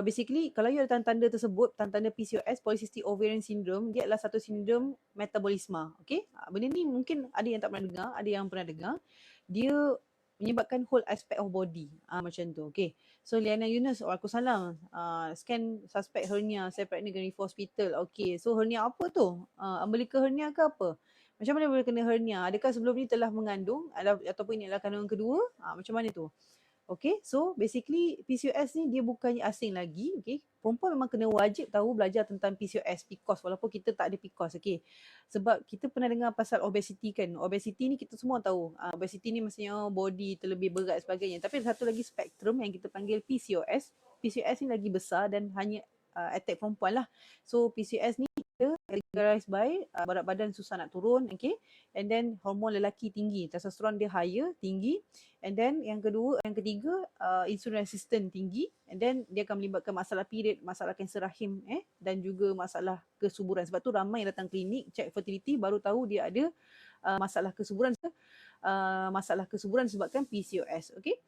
basically kalau you ada tanda-tanda tersebut, tanda-tanda PCOS, Polycystic Ovarian Syndrome, dia adalah satu sindrom metabolisme. Okay, benda ni mungkin ada yang tak pernah dengar, ada yang pernah dengar. Dia menyebabkan whole aspect of body, macam tu. Okay, so Liana Yunus, waalaikumsalam, scan suspect hernia, saya pregnant dengan Refer Hospital. Okay, so hernia apa tu? Umbilical hernia ke apa? Macam mana boleh kena hernia? Adakah sebelum ni telah mengandung ataupun ini adalah kandungan kedua? Macam mana tu? Okay, so basically PCOS ni dia bukannya asing lagi. Okay, perempuan memang kena wajib tahu belajar tentang PCOS, PCOS, walaupun kita tak ada PCOS. Okay, sebab kita pernah dengar pasal obesity kan. Obesity ni kita semua tahu. Obesity ni maksudnya body terlebih berat dan sebagainya. Tapi ada satu lagi spektrum yang kita panggil PCOS. PCOS ni lagi besar dan hanya attack perempuan lah. So PCOS ni kita categorized by berat badan susah nak turun, okay, and then hormon lelaki tinggi, testosteron dia higher, tinggi, and then yang ketiga insulin resistant tinggi, and then dia akan melibatkan masalah period, masalah kanser rahim, dan juga masalah kesuburan. Sebab tu ramai yang datang klinik check fertility baru tahu dia ada masalah kesuburan sebabkan PCOS. Okay,